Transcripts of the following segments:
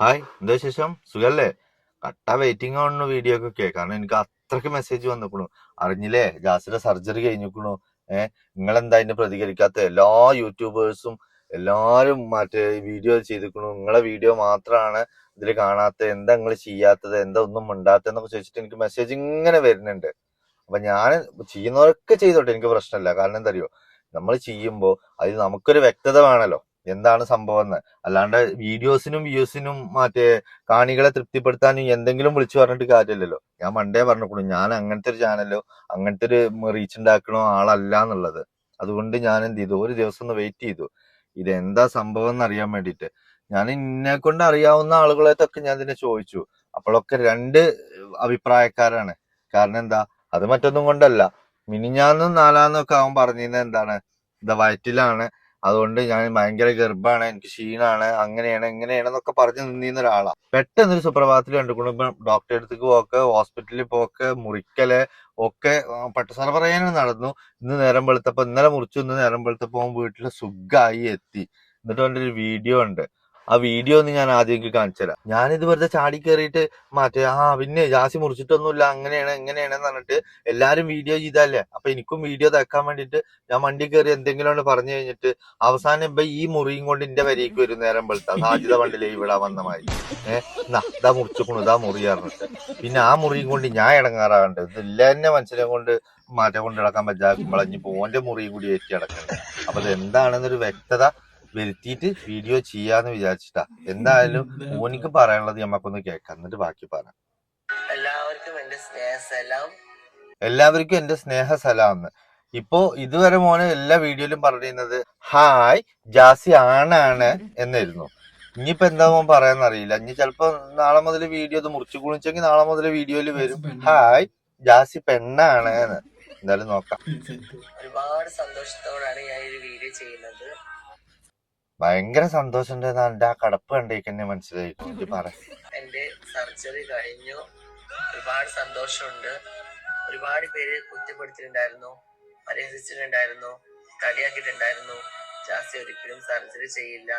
Hi, എന്താ വിശേഷം? സുഖല്ലേ? കട്ട വെയിറ്റിംഗ് ആണ് വീഡിയോ ഒക്കെ. കാരണം എനിക്ക് അത്രക്ക് മെസ്സേജ് വന്നിക്കണു. അറിഞ്ഞില്ലേ, ജാസിയുടെ സർജറി കഴിഞ്ഞിക്കണു. നിങ്ങളെന്താ അതിന് പ്രതികരിക്കാത്ത? എല്ലാ യൂട്യൂബേഴ്സും എല്ലാരും മറ്റേ വീഡിയോ ചെയ്തിക്കണു. നിങ്ങളെ വീഡിയോ മാത്രമാണ് ഇതിൽ കാണാത്ത. എന്താ നിങ്ങൾ ചെയ്യാത്തത്? എന്താ ഒന്നും മിണ്ടാത്തെന്നൊക്കെ ചോദിച്ചിട്ട് എനിക്ക് മെസ്സേജ് ഇങ്ങനെ വരുന്നുണ്ട്. അപ്പൊ ഞാൻ ചെയ്യുന്നവരൊക്കെ ചെയ്തോട്ടെ, എനിക്ക് പ്രശ്നമില്ല. കാരണം എന്താ അറിയോ, നമ്മൾ ചെയ്യുമ്പോൾ അതിൽ നമുക്കൊരു വ്യക്തത വേണമല്ലോ, എന്താണ് സംഭവം എന്ന്. അല്ലാണ്ട് വീഡിയോസിനും വ്യൂസിനും മറ്റേ കാണികളെ തൃപ്തിപ്പെടുത്താനും എന്തെങ്കിലും വിളിച്ചു പറഞ്ഞിട്ട് കാര്യമില്ലല്ലോ. ഞാൻ പണ്ടേ പറഞ്ഞിട്ടുള്ളൂ, ഞാൻ അങ്ങനത്തെ ഒരു ചാനലോ അങ്ങനത്തെ ഒരു റീച്ച് ഉണ്ടാക്കണോ ആളല്ല എന്നുള്ളത്. അതുകൊണ്ട് ഞാൻ എന്ത് ചെയ്തു, ഒരു ദിവസം ഒന്ന് വെയിറ്റ് ചെയ്തു, ഇതെന്താ സംഭവം എന്ന് അറിയാൻ വേണ്ടിയിട്ട്. ഞാൻ എന്നെ കൊണ്ട് അറിയാവുന്ന ആളുകളെത്തൊക്കെ ഞാൻ ഇതിനെ ചോദിച്ചു. അപ്പോഴൊക്കെ രണ്ട് അഭിപ്രായക്കാരാണ്. കാരണം എന്താ, അത് മറ്റൊന്നും കൊണ്ടല്ല. മിനിഞ്ഞാന്നും നാലാന്നും ഒക്കെ അവൻ പറഞ്ഞിരുന്നത് എന്താണ്, ഇത് വയറ്റിലാണ്, അതുകൊണ്ട് ഞാൻ ഭയങ്കര ഗർഭാണ്, എനിക്ക് ക്ഷീണാണ്, അങ്ങനെയാണ് ഇങ്ങനെയാണെന്നൊക്കെ പറഞ്ഞു നിന്നിരുന്ന ഒരാളാ. പെട്ടെന്നൊരു സുപ്രഭാതത്തിൽ കണ്ടുകൊണ്ട് ഇപ്പം ഡോക്ടറെ അടുത്തേക്ക് പോക്ക്, ഹോസ്പിറ്റലിൽ പോക്ക്, മുറിക്കല് ഒക്കെ പട്ടസർവറേനും നടന്നു. ഇന്ന് നേരം വെളുത്തപ്പോ, ഇന്നലെ മുറിച്ചു, ഇന്ന് നേരം വെളുത്തപ്പോ വീട്ടിൽ സുഖമായി എത്തി. എന്നിട്ട് അവൻ്റെ ഒരു വീഡിയോ ഉണ്ട്. ആ വീഡിയോ ഒന്ന് ഞാൻ ആദ്യം കാണിച്ചു തരാം. ഞാനിത് വെറുതെ ചാടി കയറിയിട്ട് മറ്റേ പിന്നെ ജാസി മുറിച്ചിട്ടൊന്നുമില്ല, അങ്ങനെയാണ് ഇങ്ങനെയാണെന്ന് പറഞ്ഞിട്ട് എല്ലാരും വീഡിയോ ചെയ്തല്ലേ, അപ്പൊ എനിക്കും വീഡിയോ തേക്കാൻ വേണ്ടിയിട്ട് ഞാൻ വണ്ടി കയറി എന്തെങ്കിലും പറഞ്ഞു കഴിഞ്ഞിട്ട് അവസാനം ഇപ്പൊ ഈ മുറിയും കൊണ്ട് എന്റെ വരേക്ക് വരും നേരം വെളുത്ത സാധ്യത പണ്ടില്ലേ ഇവിടെ വന്ന മാതിരി. ഇതാ മുറിച്ചുക്കണു, ഇതാ മുറി പറഞ്ഞിട്ട് പിന്നെ ആ മുറിയും കൊണ്ട് ഞാൻ ഇടങ്ങാറാകണ്ട്. ഇതില്ല തന്നെ മനുഷ്യനെ കൊണ്ട് മാറ്റം കൊണ്ട് കിടക്കാൻ പറ്റാക്കുമ്പോൾ ഇനി ഓന്റെ മുറിയും കൂടി ഏറ്റി കിടക്കണ്ടേ. അപ്പൊ ഇത് എന്താണെന്നൊരു വ്യക്തത വരുത്തിയിട്ട് വീഡിയോ ചെയ്യാന്ന് വിചാരിച്ചിട്ടാ. എന്തായാലും ഓനിക്ക് പറയാനുള്ളത് നമുക്കൊന്ന് കേൾക്കാം, എന്നിട്ട് ബാക്കി പറയാം. എല്ലാവർക്കും എന്റെ സ്നേഹ സലാം. ഇപ്പോ ഇതുവരെ മോനെ എല്ലാ വീഡിയോയിലും പറഞ്ഞിരുന്നത് ഹായ് ജാസി ആണാണ് എന്നായിരുന്നു. ഇനിയിപ്പോ എന്താ മോൻ പറയാന്നറിയില്ല. ഇനി ചിലപ്പോ നാളെ മുതൽ വീഡിയോ ഇത് മുറിച്ചു കുളിച്ചെങ്കിൽ നാളെ മുതൽ വീഡിയോയിൽ വരും ഹായ് ജാസി പെണ്ണാണ് എന്ന്. എന്തായാലും നോക്കാം. ഒരുപാട് സന്തോഷത്തോടാണ് ഞാൻ ഈ വീഡിയോ ചെയ്യുന്നത്. ഭയങ്കര സന്തോഷം ഉണ്ട്. എന്റെ ആ കടപ്പ് കണ്ടേക്കെന്നെ മനസ്സിലായിക്കോണ്ടി പറ. എന്റെ സർജറി കഴിഞ്ഞു, ഒരുപാട് സന്തോഷമുണ്ട്. ഒരുപാട് പേര് കുറ്റപ്പെടുത്തിയിട്ടുണ്ടായിരുന്നു, പരിഹസിച്ചിട്ടുണ്ടായിരുന്നു, കളിയാക്കിയിട്ടുണ്ടായിരുന്നു. ജാസി ഒരിക്കലും സർജറി ചെയ്യില്ല,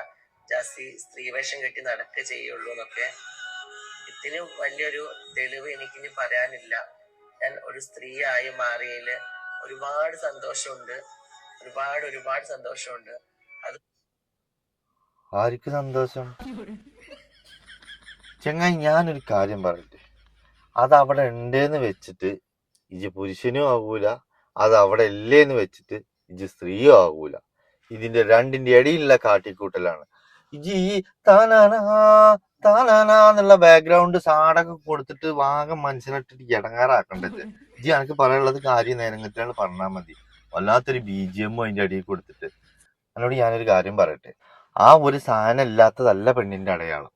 ജാസി സ്ത്രീവേഷം കെട്ടി നടക്കുക ചെയ്യുള്ളൂ എന്നൊക്കെ. ഇതിന് വലിയൊരു തെളിവ് എനിക്കിനി പറയാനില്ല. ഞാൻ ഒരു സ്ത്രീയായി മാറിയതില് ഒരുപാട് സന്തോഷമുണ്ട്, ഒരുപാട് സന്തോഷമുണ്ട്. അത് ആർക്ക് സന്തോഷം? ചങ്ങായി, ഞാനൊരു കാര്യം പറയട്ടെ, അത് അവിടെ ഉണ്ടെന്ന് വെച്ചിട്ട് ഇജ് പുരുഷനും ആകൂല, അത് അവിടെ ഇല്ലേന്ന് വെച്ചിട്ട് ഇജ് സ്ത്രീയും ആകൂല. ഇതിന്റെ രണ്ടിന്റെ ഇടയിലുള്ള കാട്ടിക്കൂട്ടലാണ്. ഇജ് ഈ താനാനാ താനാനാ എന്നുള്ള ബാക്ക്ഗ്രൗണ്ട് സാടൊക്കെ കൊടുത്തിട്ട് വാഗം മനസ്സിലിട്ടിട്ട് ഇടങ്ങാറാക്കണ്ടത്. ഇജ് എനിക്ക് പറയാനുള്ളത് കാര്യം നേരങ്ങറ്റാണ് പറഞ്ഞാൽ മതി. വല്ലാത്തൊരു BGM അതിന്റെ അടിയിൽ കൊടുത്തിട്ട്. എന്നോട് ഞാനൊരു കാര്യം പറയട്ടെ, ആ ഒരു സാധനം ഇല്ലാത്തതല്ല പെണ്ണിന്റെ അടയാളം.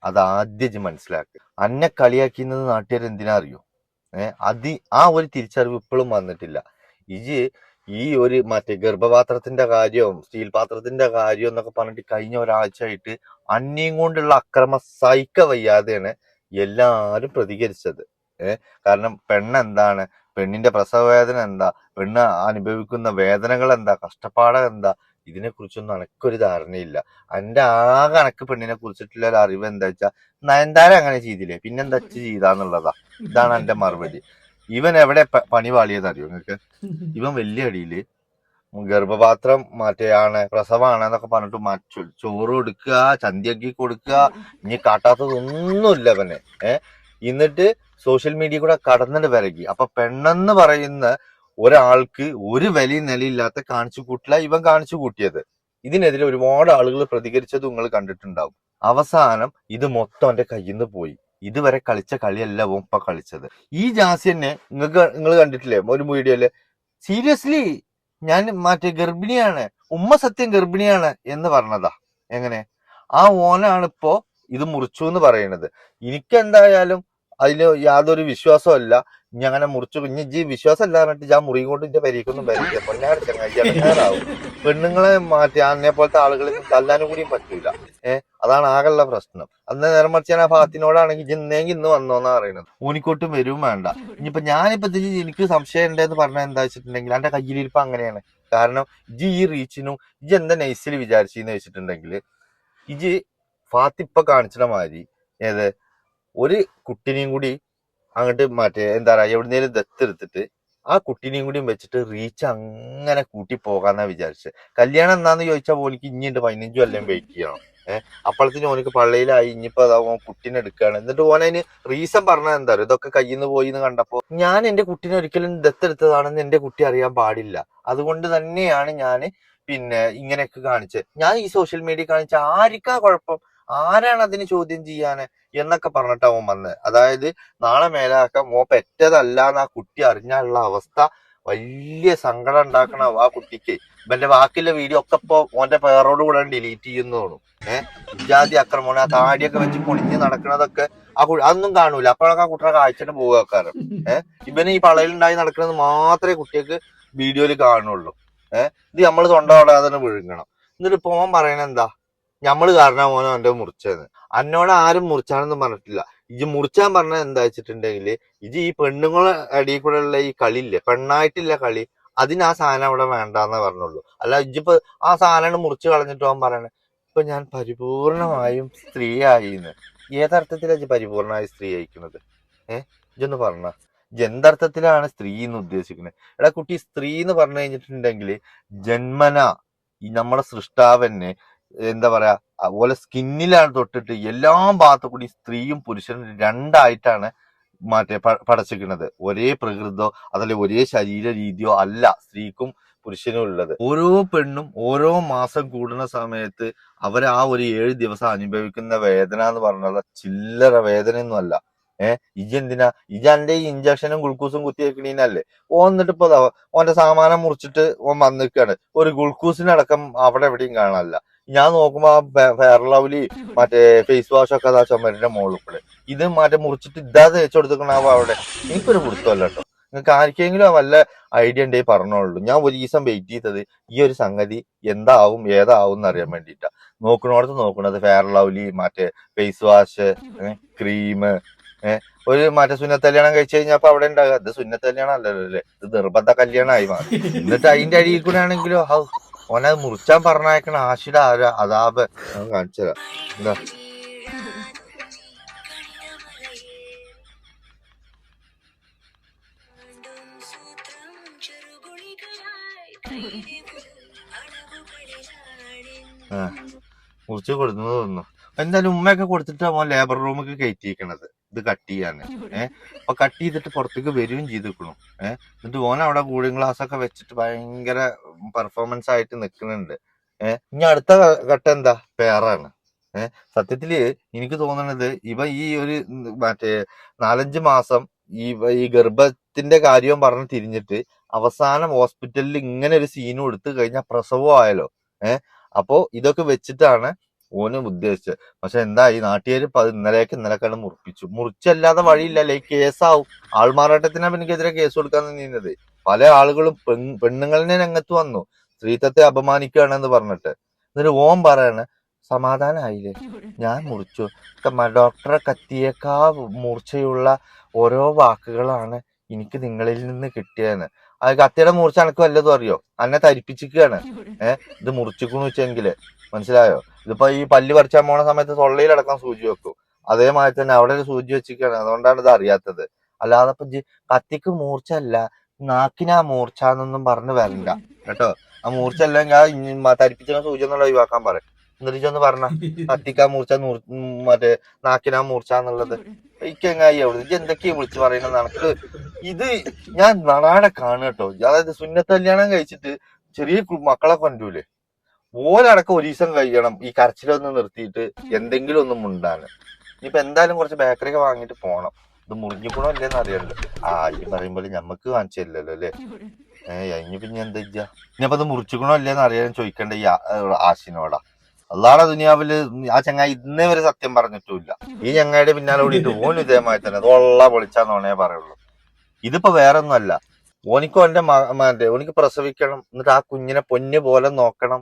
അത് ആദ്യം ഇജ് മനസ്സിലാക്കുക. അന്നെ കളിയാക്കുന്നത് നാട്ടുകാർ എന്തിനാ അറിയോ? ആ ഒരു തിരിച്ചറിവ് ഇപ്പോഴും വന്നിട്ടില്ല. ഇജ് ഈ ഒരു മറ്റേ ഗർഭപാത്രത്തിന്റെ കാര്യവും സ്റ്റീൽ പാത്രത്തിന്റെ കാര്യവും എന്നൊക്കെ പറഞ്ഞിട്ട് കഴിഞ്ഞ ഒരാഴ്ച ആയിട്ട് അന്യം കൊണ്ടുള്ള അക്രമ സഹിക്ക വയ്യാതെയാണ് എല്ലാരും പ്രതികരിച്ചത്. കാരണം പെണ്ണെന്താണ്, പെണ്ണിന്റെ പ്രസവ വേദന എന്താ, പെണ്ണ് അനുഭവിക്കുന്ന വേദനകൾ എന്താ, കഷ്ടപ്പാട് എന്താ, ഇതിനെ കുറിച്ചൊന്നും എനക്കൊരു ധാരണയില്ല. എന്റെ ആകെ എനക്ക് പെണ്ണിനെ കുറിച്ചിട്ടുള്ള ഒരു അറിവ് എന്താ വെച്ചാ, നയൻതാര അങ്ങനെ ചെയ്തില്ലേ, പിന്നെന്താ ചെയ്താന്നുള്ളതാ. ഇതാണ് എന്റെ മറുപടി. ഇവൻ എവിടെ പണി പാളിയത് അറിയോ നിങ്ങക്ക്? ഇവൻ വലിയ അടിയില് ഗർഭപാത്രം മറ്റേയാണ്, പ്രസവമാണ് എന്നൊക്കെ പറഞ്ഞിട്ട് ചോറ് കൊടുക്കുക, ചന്തിയാക്കി കൊടുക്കുക, ഇനി കാട്ടാത്തതൊന്നുമില്ല അവന്. എന്നിട്ട് സോഷ്യൽ മീഡിയ കൂടെ കടന്നിട്ട് വിരകി. അപ്പൊ പെണ്ണെന്ന് പറയുന്ന ഒരാൾക്ക് ഒരു വിലയും നിലയില്ലാത്ത കാണിച്ചു കൂട്ടില്ല ഇവൻ കാണിച്ചു കൂട്ടിയത്. ഇതിനെതിരെ ഒരുപാട് ആളുകൾ പ്രതികരിച്ചത് നിങ്ങൾ കണ്ടിട്ടുണ്ടാവും. അവസാനം ഇത് മൊത്തം എന്റെ കയ്യിൽ നിന്ന് പോയി. ഇതുവരെ കളിച്ച കളിയല്ല ഇപ്പൊ കളിച്ചത്. ഈ ജാസി തന്നെ നിങ്ങൾ കണ്ടിട്ടില്ലേ ഒരു വീഡിയോയില്, സീരിയസ്ലി ഞാൻ മറ്റേ ഗർഭിണിയാണ്, ഉമ്മ സത്യം ഗർഭിണിയാണ് എന്ന് പറഞ്ഞതാ. എങ്ങനെ ആ ഓനാണിപ്പോ ഇത് മുറിച്ചു എന്ന് പറയുന്നത്. എനിക്കെന്തായാലും അതില് യാതൊരു വിശ്വാസമല്ല. ഇനി അങ്ങനെ മുറിച്ചു ഇനി വിശ്വാസം അല്ല പറഞ്ഞിട്ട് ഞാൻ മുറി കൊണ്ട് എന്റെ പരിക്കൊന്നും വരില്ല. പൊന്നാട് ചങ്ങായി ഇടങ്ങാറാവും. പെണ്ണുങ്ങളെ മാറ്റി അന്നെ പോലത്തെ ആളുകളെ തല്ലാനും കൂടിയും പറ്റൂല. അതാണ് ആകെയുള്ള പ്രശ്നം. അന്ന് നേരം മറിച്ച് ഞാൻ ആ ഭാഗത്തിനോടാണെങ്കിൽ ഇന്നെങ്കിൽ ഇന്ന് വന്നോന്നാ പറയുന്നത്. ഊനിക്കോട്ടും വരും വേണ്ട. ഇനിയിപ്പൊ ഞാനിപ്പോ എനിക്ക് സംശയം ഉണ്ടെന്ന് പറഞ്ഞാൽ എന്താ വെച്ചിട്ടുണ്ടെങ്കിൽ എന്റെ കയ്യിലിരിപ്പ് അങ്ങനെയാണ്. കാരണം ഇജ് ഈ റീച്ചിനും ഇജ് എന്താ നൈസിൽ വിചാരിച്ചെന്ന് വെച്ചിട്ടുണ്ടെങ്കിൽ ഇജ് ഫാത്തിപ്പ കാണിച്ചിട മാതിരി ഏത് ഒരു കുട്ടിനെയും കൂടി അങ്ങോട്ട് മറ്റേ എന്താ പറയാ എവിടുന്നേലും ദത്തെടുത്തിട്ട് ആ കുട്ടീനെയും കൂടിയും വെച്ചിട്ട് റീച്ച് അങ്ങനെ കൂട്ടി പോകാന്നാ വിചാരിച്ചത്. കല്യാണം എന്നാന്ന് ചോദിച്ചാൽ ഓനിക്ക് ഇനിയുണ്ട് 15 കൊല്ലം വെയിറ്റ് ചെയ്യണം. അപ്പോഴത്തേനും ഓനക്ക് പള്ളിയിലായി, ഇനിയിപ്പോ ഓൻ കുട്ടീനെ എടുക്കുകയാണ്. എന്നിട്ട് ഓനതിന് റീസൺ പറഞ്ഞാൽ എന്താ പറയുക, ഇതൊക്കെ കയ്യിൽ നിന്ന് പോയി എന്ന് കണ്ടപ്പോ ഞാൻ എന്റെ കുട്ടീനെ ഒരിക്കലും ദത്തെടുത്തതാണെന്ന് എന്റെ കുട്ടി അറിയാൻ പാടില്ല. അതുകൊണ്ട് തന്നെയാണ് ഞാൻ പിന്നെ ഇങ്ങനെയൊക്കെ കാണിച്ചത്. ഞാൻ ഈ സോഷ്യൽ മീഡിയ കാണിച്ച ആർക്കാ കുഴപ്പം, ആരാണ് അതിന് ചോദ്യം ചെയ്യാന് എന്നൊക്കെ പറഞ്ഞിട്ടാ ഓൻ വന്നത്. അതായത് നാളെ മേലാക്കം ഓൻ പെറ്റതല്ല എന്ന് ആ കുട്ടി അറിഞ്ഞാലുള്ള അവസ്ഥ വലിയ സങ്കടം ഉണ്ടാക്കണ ആ കുട്ടിക്ക്. ഇവന്റെ ബാക്കിയുള്ള വീഡിയോ ഒക്കെ ഇപ്പൊ ഓന്റെ പേരോട് കൂടെ ഡിലീറ്റ് ചെയ്യുന്നതാണ്. ജാതി ആക്രമണം, ആ താടിയൊക്കെ വെച്ച് പൊളിഞ്ഞ് നടക്കുന്നതൊക്കെ അതൊന്നും കാണൂല. അപ്പോഴൊക്കെ ആ കുട്ടിയുടെ കാഴ്ചന് പോകാക്കാരം. ഇവന് ഈ പളയിലുണ്ടായി നടക്കുന്നത് മാത്രമേ കുട്ടിക്ക് വീഡിയോയിൽ കാണുള്ളൂ. ഇത് നമ്മള് തൊണ്ടോടാതെ വിഴുങ്ങണം. എന്നിട്ട് ഇപ്പൊ ഓൻ പറയണ എന്താ, ഞമ്മള് കാരണം ഓനോ എന്റെ മുറിച്ചെന്ന്. അന്നോട് ആരും മുറിച്ചാണെന്നും പറഞ്ഞിട്ടില്ല. ഇജ് മുറിച്ചാൻ പറഞ്ഞത് എന്താ വെച്ചിട്ടുണ്ടെങ്കിൽ, ഇജ് ഈ പെണ്ണുങ്ങളെ അടിയിൽ കൂടെ ഉള്ള ഈ കളിയില്ലേ, പെണ്ണായിട്ടില്ല കളി, അതിന് ആ സാധനം അവിടെ വേണ്ടാന്നേ പറഞ്ഞുള്ളൂ. അല്ല ഇജിപ്പോ ആ സാധനം മുറിച്ച് കളഞ്ഞിട്ട് അവൻ പറയണേ ഇപ്പൊ ഞാൻ പരിപൂർണമായും സ്ത്രീ ആയിന്ന്. ഏതർത്ഥത്തിലാണ് ഇജ് പരിപൂർണമായി സ്ത്രീ ആയിക്കുന്നത്? ഇജൊന്ന് പറഞ്ഞ എന്തർത്ഥത്തിലാണ് സ്ത്രീ എന്ന് ഉദ്ദേശിക്കുന്നത്? എടാ കുട്ടി, സ്ത്രീ എന്ന് പറഞ്ഞു കഴിഞ്ഞിട്ടുണ്ടെങ്കിൽ ജന്മന ഈ നമ്മുടെ സൃഷ്ടാവന്നെ എന്താ പറയാ അതുപോലെ സ്കിന്നിലാണ് തൊട്ടിട്ട് എല്ലാ ഭാഗത്തു കൂടി സ്ത്രീയും പുരുഷനും രണ്ടായിട്ടാണ് പടച്ചിരിക്കുന്നത്. ഒരേ പ്രകൃതോ അതല്ല ഒരേ ശരീര രീതിയോ അല്ല സ്ത്രീക്കും പുരുഷനും ഉള്ളത്. ഓരോ പെണ്ണും ഓരോ മാസം കൂടുന്ന സമയത്ത് അവർ ആ ഒരു 7 ദിവസം അനുഭവിക്കുന്ന വേദന എന്ന് പറഞ്ഞാൽ ചില്ലറ വേദനയൊന്നും അല്ല. ഇജെന്തിനാ ഇജന്റെ ഈ ഇഞ്ചക്ഷനും ഗ്ലൂക്കോസും കുത്തിവെക്കണീനല്ലേ? എന്നിട്ട് ഇപ്പൊ ഓന്റെ സാമാനം മുറിച്ചിട്ട് ഓൻ വന്നിക്കാണ്. ഒരു ഗ്ലൂക്കോസിനടക്കം അവിടെ എവിടെയും കാണാനില്ല. ഞാൻ നോക്കുമ്പോ ഫെയർ ലവ്ലി മറ്റേ ഫേസ് വാഷ് ഒക്കെ അതാ ചുമരിന്റെ മുകളിൽ കൂടെ ഇത് മുറിച്ചിട്ട് ഇതാ തേച്ച് കൊടുത്തിക്കണാവോ അവിടെ. എനിക്കൊരു പിടുത്തമല്ല കേട്ടോ. നിങ്ങൾക്ക് ആർക്കെങ്കിലും വല്ല ഐഡിയ ഉണ്ടെങ്കിൽ പറഞ്ഞോളൂ. ഞാൻ ഒരു ദിവസം വെയിറ്റ് ചെയ്തത് ഈ ഒരു സംഗതി എന്താവും ഏതാവും എന്നറിയാൻ വേണ്ടിയിട്ടാ. നോക്കണോടത്ത് നോക്കണത് ഫെയർ ലവ്ലി, മറ്റേ ഫേസ് വാഷ്, ക്രീം, ഒരു മറ്റേ സുന്നത്ത് കല്യാണം കഴിച്ചു കഴിഞ്ഞപ്പോ അവിടെ ഉണ്ടാകുക ഇത് സുന്നത്ത് കല്യാണം അല്ലല്ലോ അല്ലേ, ഇത് നിർബന്ധ കല്യാണമായി മാറി. എന്നിട്ട് അതിന്റെ അടിയിൽ കൂടെ ആണെങ്കിലോ ഓനത് മുറിച്ചാൻ പറഞ്ഞയക്കണ ആശിയുടെ അതാപ് കാണിച്ചതാ. എന്താ മുറിച്ച് കൊടുക്കുന്നത് തോന്നുന്നു. എന്തായാലും ഉമ്മയൊക്കെ കൊടുത്തിട്ട് അവൻ ലേബർ റൂമൊക്കെ കയറ്റിയിരിക്കണത് ഇത് കട്ട് ചെയ്യാന്. അപ്പൊ കട്ട് ചെയ്തിട്ട് പുറത്തേക്ക് വരികയും ചെയ്തിരിക്കണു. എന്നിട്ട് ഓൻ അവിടെ കൂളിംഗ് ഗ്ലാസ് ഒക്കെ വെച്ചിട്ട് ഭയങ്കര പെർഫോമൻസ് ആയിട്ട് നിൽക്കുന്നുണ്ട്. ഇനി അടുത്ത ഘട്ടം എന്താ, പേറാണ്. സത്യത്തില് എനിക്ക് തോന്നണത് ഇവ ഈ ഒരു മറ്റേ 4-5 മാസം ഈ ഗർഭത്തിന്റെ കാര്യവും പറഞ്ഞ് തിരിഞ്ഞിട്ട് അവസാനം ഹോസ്പിറ്റലിൽ ഇങ്ങനെ ഒരു സീനും എടുത്തു കഴിഞ്ഞാൽ പ്രസവം ആയാലോ. അപ്പോ ഇതൊക്കെ വെച്ചിട്ടാണ് ഓന് ഉദ്ദേശിച്ചത്. പക്ഷെ എന്താ ഈ നാട്ടുകാര് ഇന്നലെക്കാണ് മുറിച്ചല്ലാതെ വഴിയില്ലല്ലേ, ഈ കേസാവും. ആൾമാറാട്ടത്തിനാ എനിക്കെതിരെ കേസ് കൊടുക്കാൻ നിന്നത്. പല ആളുകളും പെണ്ണുങ്ങളിനെ രംഗത്ത് വന്നു സ്ത്രീത്വത്തെ അപമാനിക്കുകയാണെന്ന് പറഞ്ഞിട്ട്. എന്നിട്ട് ഓൻ പറയാണ് സമാധാനമായില്ലേ, ഞാൻ മുറിച്ചു. ഡോക്ടറെ കത്തിയേക്കാ മൂർച്ചയുള്ള ഓരോ വാക്കുകളാണ് എനിക്ക് നിങ്ങളിൽ നിന്ന് കിട്ടിയെന്ന്. അത് കത്തിയുടെ മൂർച്ച എനക്ക് വല്ലതും അറിയോ? അന്നെ തരിപ്പിച്ചിരിക്കുകയാണ്. ഇത് മുറിച്ചിക്കണു വെച്ചെങ്കില് മനസ്സിലായോ? ഇതിപ്പോ ഈ പല്ല് പറിച്ചാൻ പോണ സമയത്ത് തൊള്ളയിലടക്കം സൂചി വെക്കും. അതേമാതിരി തന്നെ അവിടെ ഒരു സൂചി വെച്ചിരിക്കുകയാണ്. അതുകൊണ്ടാണ് ഇത് അറിയാത്തത്. അല്ലാതെ ഇപ്പൊ കത്തിക്ക് മൂർച്ച അല്ല, നാക്കിനാ മൂർച്ച എന്നൊന്നും പറഞ്ഞു വരണ്ട കേട്ടോ. ആ മൂർച്ച അല്ലെങ്കിൽ തരിപ്പിച്ച സൂചി എന്നുള്ള ഒഴിവാക്കാൻ പറയും. എന്നിട്ട് ഒന്ന് പറഞ്ഞ കത്തിക്കാ മൂർച്ച മറ്റേ നാക്കിനാ മൂർച്ച എന്നുള്ളത് ഇക്കെങ്ങായി എവിടെ എന്തൊക്കെയാ വിളിച്ചു പറയുന്നത് നടക്ക്. ഇത് ഞാൻ നടാടെ കാണുകട്ടോ. അതായത് സുന്നത്ത് കല്യാണം കഴിച്ചിട്ട് ചെറിയ മക്കളെ കൊണ്ടൂലേ, ഓലടക്കം ഒരു ദിവസം കഴിയണം ഈ കരച്ചിലൊന്ന് നിർത്തിയിട്ട് എന്തെങ്കിലും ഒന്നും ഉണ്ടാണ്. ഇനിയിപ്പോ എന്തായാലും കുറച്ച് ബേക്കറിയൊക്കെ വാങ്ങിട്ട് പോണം. ഇത് മുറിഞ്ഞിക്കണോ ഇല്ലെന്ന് അറിയല്ലോ. ഈ പറയുമ്പോൾ ഞമ്മക്ക് കാണിച്ചില്ലല്ലോ അല്ലേ. ഇനിയിപ്പോ ഞാൻ എന്താ ഇനിയപ്പോ ഇത് മുറിച്ചിക്കണോ ഇല്ലെന്ന് അറിയാൻ ചോദിക്കേണ്ട ഈ ആശിനോടാ. അല്ലാതെ ദുനിയാവില് ആ ചങ്ങായി ഇന്നേ വരെ സത്യം പറഞ്ഞിട്ടുമില്ല. ഈ ചങ്ങായിയുടെ പിന്നാലെ ഓടിയിട്ട് ഓന് ഇതേമായി തന്നെ തൊള്ള പൊളിച്ചാന്നോണേ പറയുള്ളൂ. ഇതിപ്പോ വേറെ ഒന്നും അല്ല, ഓനിക്കോ എന്റെ ഓനിക്ക് പ്രസവിക്കണം, എന്നിട്ട് ആ കുഞ്ഞിനെ പൊന്നു പോലെ നോക്കണം.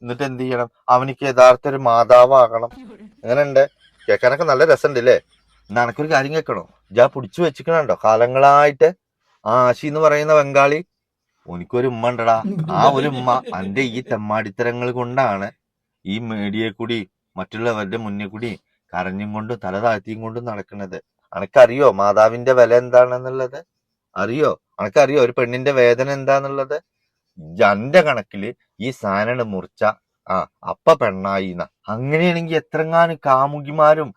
എന്നിട്ട് എന്ത് ചെയ്യണം, അവനിക്ക് യഥാർത്ഥ ഒരു മാതാവാകണം. അങ്ങനെ ഉണ്ട്. കേൾക്കാനൊക്കെ നല്ല രസമുണ്ട് അല്ലേ. എന്നാ എനക്കൊരു കാര്യം കേൾക്കണോ? ഞാൻ പിടിച്ചു വെച്ചിക്കണോ കാലങ്ങളായിട്ട് ആശി എന്ന് പറയുന്ന ബംഗാളി. ഓനിക്കൊരു ഉമ്മ ഉണ്ടടാ. ആ ഒരു ഉമ്മ എന്റെ ഈ തെമ്മാടിത്തരങ്ങൾ കൊണ്ടാണ് ഈ മീഡിയയിൽ കൂടി മറ്റുള്ളവരുടെ മുന്നിൽ കൂടി കരഞ്ഞും കൊണ്ടും തല താഴ്ത്തിയും കൊണ്ടും നടക്കുന്നത്. അനക്കറിയോ മാതാവിന്റെ വില എന്താണെന്നുള്ളത്? അറിയോ? അനക്കറിയോ ഒരു പെണ്ണിന്റെ വേദന എന്താന്നുള്ളത്? എന്റെ കണക്കില് ഈ സാധനം മുറിച്ച അപ്പ പെണ്ണായിന്ന. അങ്ങനെയാണെങ്കിൽ എത്രങ്ങാനും കാമുകിമാരും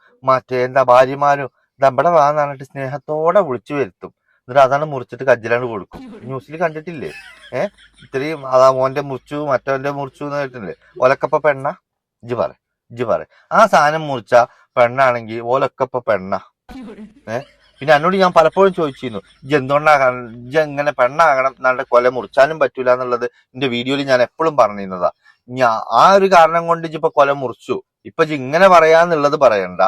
എന്താ ഭാര്യമാരും നമ്മുടെ വാന്ന് പറഞ്ഞിട്ട് സ്നേഹത്തോടെ വിളിച്ചു വരുത്തും. എന്നിട്ട് അതാണ് മുറിച്ചിട്ട് കജ്ജിലാണ് കൊടുക്കും. ന്യൂസിൽ കണ്ടിട്ടില്ലേ? ഇത്രയും അതാ മോന്റെ മുറിച്ചു മറ്റവന്റെ മുറിച്ചു എന്ന് കേട്ടില്ലേ? ഓലക്കപ്പ പെണ്ണ? ഇജ്ജ് പറ ആ സാധനം മുറിച്ച പെണ്ണാണെങ്കിൽ ഓലക്കപ്പ പെണ്ണ. പിന്നെ എന്നോട് ഞാൻ പലപ്പോഴും ചോദിച്ചിരുന്നു, ഇജ്ജ് എങ്ങനെ പെണ്ണാകണം എന്നാണ്ട് കൊല മുറിച്ചാനും പറ്റൂല എന്നുള്ളത് എന്റെ വീഡിയോയിൽ ഞാൻ എപ്പോഴും പറഞ്ഞിരുന്നതാ. ആ ഒരു കാരണം കൊണ്ട് ഇപ്പൊ കൊല മുറിച്ചു. ഇപ്പൊ ഇങ്ങനെ പറയാന്നുള്ളത് പറയണ്ട.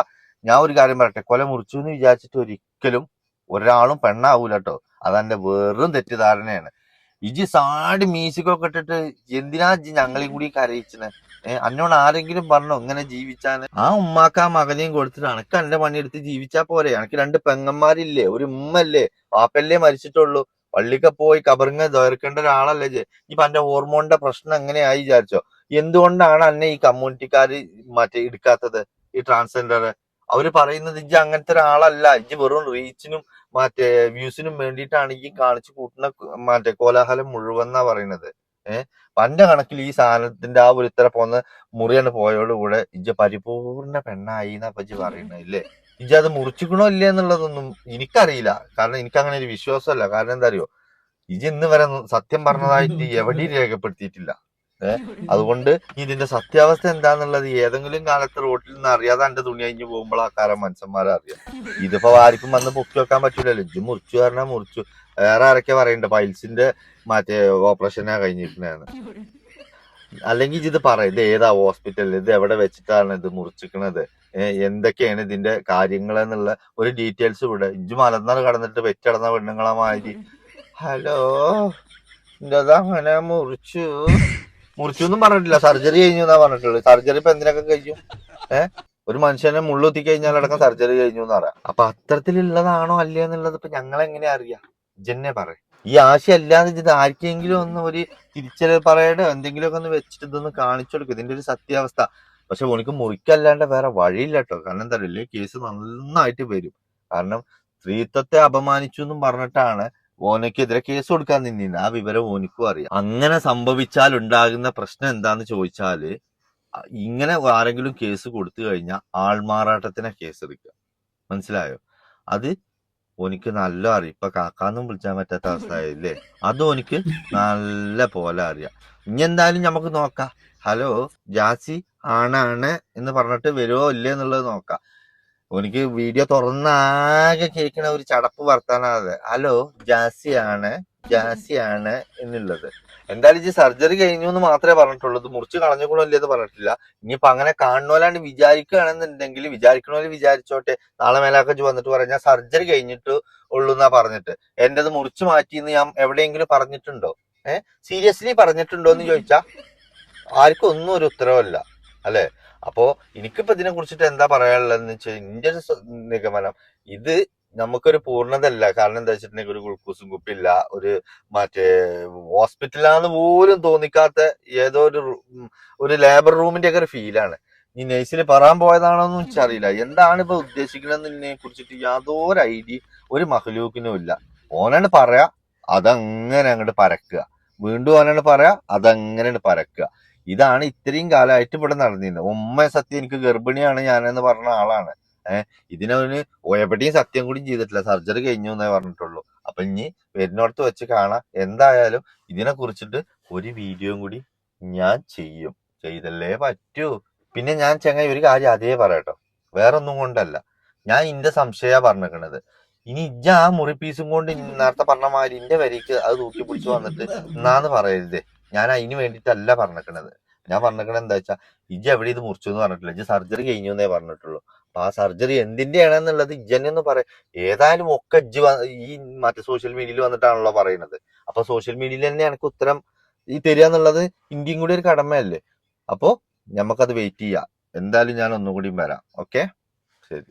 ഞാൻ ഒരു കാര്യം പറയട്ടെ, കൊല മുറിച്ചു എന്ന് വിചാരിച്ചിട്ട് ഒരിക്കലും ഒരാളും പെണ്ണാവൂല കേട്ടോ. അതെന്റെ വെറും തെറ്റിദ്ധാരണയാണ്. ഇജി സാടി മ്യൂസിക്കൊക്കെ ഇട്ടിട്ട് എന്തിനാ ഞങ്ങളെയും കൂടി കരയിച്ചിന്? അന്നോട് ആരെങ്കിലും പറഞ്ഞോ ഇങ്ങനെ ജീവിച്ചാന്? ആ ഉമ്മാക്ക് ആ മകനെയും കൊടുത്തിട്ട് അനക്ക് എന്റെ പണിയെടുത്ത് ജീവിച്ചാ പോരെ? അനക്ക് 2 പെങ്ങന്മാരില്ലേ, ഒരു ഉമ്മല്ലേ, വാപ്പല്ലേ മരിച്ചിട്ടുള്ളൂ. പള്ളിക്ക് പോയി കബറിങ്ങ ദീർക്കേണ്ട ഒരാളല്ലേ ഇപ്പൊ എന്റെ ഹോർമോണിന്റെ പ്രശ്നം എങ്ങനെയായി വിചാരിച്ചോ? എന്തുകൊണ്ടാണ് അന്നെ ഈ കമ്മ്യൂണിറ്റിക്കാര് എടുക്കാത്തത്, ഈ ട്രാൻസ്ജെൻഡർ? അവര് പറയുന്നത് ഇജ്ജ് അങ്ങനത്തെ ഒരാളല്ല, ഇജ്ജ് വെറും റീച്ചിനും വ്യൂസിനും വേണ്ടിയിട്ടാണ് ഈ കാണിച്ചു കൂട്ടുന്ന കോലാഹലം മുഴുവൻ എന്നാ പറയുന്നത്. പന്റെ കണക്കിൽ ഈ സാധനത്തിന്റെ ആ ഒരു ഇത്ര പോന്ന മുറിയാണ് പോയോടുകൂടെ ഇജ്ജ് പരിപൂർണ പെണ്ണായി എന്നാ ഇജ്ജ് പറയുന്നത് ഇല്ലേ? ഇജ്ജ് അത് മുറിച്ചിക്കണോ ഇല്ലേ എന്നുള്ളതൊന്നും എനിക്കറിയില്ല. കാരണം എനിക്ക് അങ്ങനെ ഒരു വിശ്വാസമല്ല. കാരണം എന്താ അറിയോ, ഇജ്ജ് ഇന്ന് വരെ സത്യം പറഞ്ഞതായിട്ട് എവിടെയും രേഖപ്പെടുത്തിയിട്ടില്ല. അതുകൊണ്ട് ഇതിന്റെ സത്യാവസ്ഥ എന്താന്നുള്ളത് ഏതെങ്കിലും കാലത്ത് റോട്ടിൽ നിന്ന് അറിയാതെ എന്റെ തുണി കഴിഞ്ഞ് പോകുമ്പോൾ ആക്കാരം മനുഷ്യന്മാരെ അറിയാം. ഇതിപ്പോ ആർക്കും വന്ന് പൊക്കി വെക്കാൻ പറ്റൂലല്ലോ. ഇജ്ജ് മുറിച്ചു പറഞ്ഞാൽ മുറിച്ചു. വേറെ ആരൊക്കെ പറയണ്ട പൈൽസിന്റെ ഓപ്പറേഷനാ കഴിഞ്ഞിരിക്കുന്നതെന്ന്. അല്ലെങ്കിൽ ഇത് പറയും ഇത് ഏതാ ഹോസ്പിറ്റലിൽ, ഇത് എവിടെ വെച്ചിട്ടാണ് ഇത് മുറിച്ചിക്കണത്, എന്തൊക്കെയാണ് ഇതിന്റെ കാര്യങ്ങൾ എന്നുള്ള ഒരു ഡീറ്റെയിൽസ് ഇവിടെ. ഇജ്ജ് മലന്നാൾ കടന്നിട്ട് വെച്ചടന്ന പെണ്ണുങ്ങളെ മാതിരി ഹലോ ഇന്റെതാ അങ്ങനെ മുറിച്ചു എന്നും പറഞ്ഞിട്ടില്ല, സർജറി കഴിഞ്ഞു എന്നാ പറഞ്ഞിട്ടുള്ളത്. സർജറി ഇപ്പൊ എന്തിനൊക്കെ കഴിഞ്ഞു? ഒരു മനുഷ്യനെ മുള്ളുത്തി കഴിഞ്ഞാൽ അടക്കം സർജറി കഴിഞ്ഞു എന്ന് പറയാം. അപ്പൊ അത്തരത്തിലുള്ളതാണോ അല്ലേ എന്നുള്ളത് ഇപ്പൊ ഞങ്ങളെങ്ങനെ അറിയാം? ഇജ്ജെന്നെ പറ. ഈ ആശയം അല്ലാതെ ഇത് ആർക്കെങ്കിലും ഒന്ന് ഒരു തിരിച്ചറിയൽ പറയടോ എന്തെങ്കിലുമൊക്കെ ഒന്ന് വെച്ചിട്ട് ഇതൊന്ന് കാണിച്ചു കൊടുക്കും ഇതിന്റെ ഒരു സത്യാവസ്ഥ. പക്ഷെ ഉനക്ക് മുറിക്കല്ലാണ്ട് വേറെ വഴിയില്ല കേട്ടോ. കാരണം എന്താ അറിയില്ലേ, കേസ് നന്നായിട്ട് വരും. കാരണം സ്ത്രീത്വത്തെ അപമാനിച്ചു എന്നും പറഞ്ഞിട്ടാണ് ഓനക്കെതിരെ കേസ് കൊടുക്കാൻ നിന്നില്ല. ആ വിവരം ഓനിക്കും അറിയാം. അങ്ങനെ സംഭവിച്ചാൽ ഉണ്ടാകുന്ന പ്രശ്നം എന്താന്ന് ചോദിച്ചാല്, ഇങ്ങനെ ആരെങ്കിലും കേസ് കൊടുത്തു കഴിഞ്ഞാൽ ആൾമാറാട്ടത്തിനെ കേസ് എടുക്കുക. മനസ്സിലായോ? അത് ഓനിക്ക് നല്ല അറിയാം. ഇപ്പൊ കാക്കാന്നും വിളിച്ചാൻ പറ്റാത്ത അവസ്ഥ ആയില്ലേ? അതും ഓനിക്ക് നല്ല പോലെ അറിയാം. ഇനി എന്തായാലും നമുക്ക് നോക്കാം. ഹലോ ജാസി ആണാണ് എന്ന് പറഞ്ഞിട്ട് വരുമോ ഇല്ലേ എന്നുള്ളത് നോക്കാം. എനിക്ക് വീഡിയോ തുറന്നാകെ കേൾക്കണ ഒരു ചടപ്പ് വർത്താനാണ് ഹലോ ജാസിയാണ് എന്നുള്ളത്. എന്തായാലും ഈ സർജറി കഴിഞ്ഞു എന്ന് മാത്രമേ പറഞ്ഞിട്ടുള്ളൂ. ഇത് മുറിച്ച് കളഞ്ഞുകൂടല്ലേ എന്ന് പറഞ്ഞിട്ടില്ല. ഇനിയിപ്പൊ അങ്ങനെ കാണുന്നോലാണ്ട് വിചാരിക്കുകയാണെന്നുണ്ടെങ്കിൽ വിചാരിക്കണോല് വിചാരിച്ചോട്ടെ. നാളെ മേലാക്കച്ച് വന്നിട്ട് പറഞ്ഞാൽ സർജറി കഴിഞ്ഞിട്ട് ഉള്ളൂ എന്നാ പറഞ്ഞിട്ട്. എന്റേത് മുറിച്ച് മാറ്റിന്ന് ഞാൻ എവിടെയെങ്കിലും പറഞ്ഞിട്ടുണ്ടോ? സീരിയസ്ലി പറഞ്ഞിട്ടുണ്ടോ എന്ന് ചോദിച്ചാ ആർക്കും ഒന്നും ഒരു ഉത്തരവല്ല അല്ലെ? അപ്പോ എനിക്കിപ്പോ ഇതിനെ കുറിച്ചിട്ട് എന്താ പറയാനുള്ളതെന്ന് വെച്ചാൽ എന്റെ ഒരു നിഗമനം, ഇത് നമുക്കൊരു പൂർണ്ണതല്ല. കാരണം എന്താ വെച്ചിട്ടുണ്ടെങ്കിൽ ഒരു ഗ്ലൂക്കോസും കുപ്പില്ല, ഒരു ഹോസ്പിറ്റലാന്ന് പോലും തോന്നിക്കാത്ത ഏതോ ഒരു ലേബർ റൂമിന്റെ ഒക്കെ ഒരു ഫീലാണ്. ഈ നഴ്സിൽ പറയാൻ പോയതാണോന്ന് വെച്ചറിയില്ല. എന്താണ് ഇപ്പൊ ഉദ്ദേശിക്കണമെന്നതിനെ കുറിച്ചിട്ട് യാതൊരു ഐഡിയ ഒരു മഹ്ലൂക്കിനും ഇല്ല. ഓനാണ് പറയാ അതങ്ങനെ അങ്ങോട്ട് പരക്കുക, വീണ്ടും ഓനാണ് പറയാ അതങ്ങനെ പരക്കുക. ഇതാണ് ഇത്രയും കാലമായിട്ട് ഇവിടെ നടന്നിരുന്നത്. ഉമ്മ സത്യം എനിക്ക് ഗർഭിണിയാണ് ഞാനെന്ന് പറഞ്ഞ ആളാണ്. ഇതിനവന് എവിടെയും സത്യം കൂടി ചെയ്തിട്ടില്ല, സർജറി കഴിഞ്ഞു എന്നേ പറഞ്ഞിട്ടുള്ളൂ. അപ്പൊ ഇനി വരുന്നിടത്ത് വെച്ച് കാണാം. എന്തായാലും ഇതിനെ കുറിച്ചിട്ട് ഒരു വീഡിയോ കൂടി ഞാൻ ചെയ്തല്ലേ പറ്റൂ. പിന്നെ ഞാൻ ചങ്ങായി ഒരു കാര്യം അതേ പറയട്ടോ, വേറൊന്നും കൊണ്ടല്ല. ഞാൻ ഇന്റെ സംശയ പറഞ്ഞിരിക്കണത്. ഇനി ആ മുറി പീസും കൊണ്ട് നേരത്തെ പറഞ്ഞ മാതിരി ഇന്റെ വരിക്ക് അത് തൂക്കി പിടിച്ച് വന്നിട്ട് എന്നാന്ന് പറയരുതേ. ഞാൻ അതിന് വേണ്ടിയിട്ടല്ല പറഞ്ഞിരിക്കണത്. ഞാൻ പറഞ്ഞിരിക്കണത് എന്താ വെച്ചാൽ എവിടെ ഇത് മുറിച്ചു എന്ന് പറഞ്ഞിട്ടില്ല, സർജറി കഴിഞ്ഞു എന്നേ പറഞ്ഞിട്ടുള്ളൂ. അപ്പൊ ആ സർജറി എന്തിന്റെയാണെന്നുള്ളത് ഇജ്ജെന്ന് പറയാം. ഏതായാലും ഒക്കെ ഈ സോഷ്യൽ മീഡിയയിൽ വന്നിട്ടാണല്ലോ പറയുന്നത്. അപ്പൊ സോഷ്യൽ മീഡിയയിൽ തന്നെ എനിക്ക് ഉത്തരം ഈ തരിക എന്നുള്ളത് ഇന്ത്യയും കൂടി ഒരു കടമയല്ലേ? അപ്പോ നമുക്കത് വെയിറ്റ് ചെയ്യാം. എന്തായാലും ഞാൻ ഒന്നുകൂടിയും വരാം. ഓക്കെ, ശരി.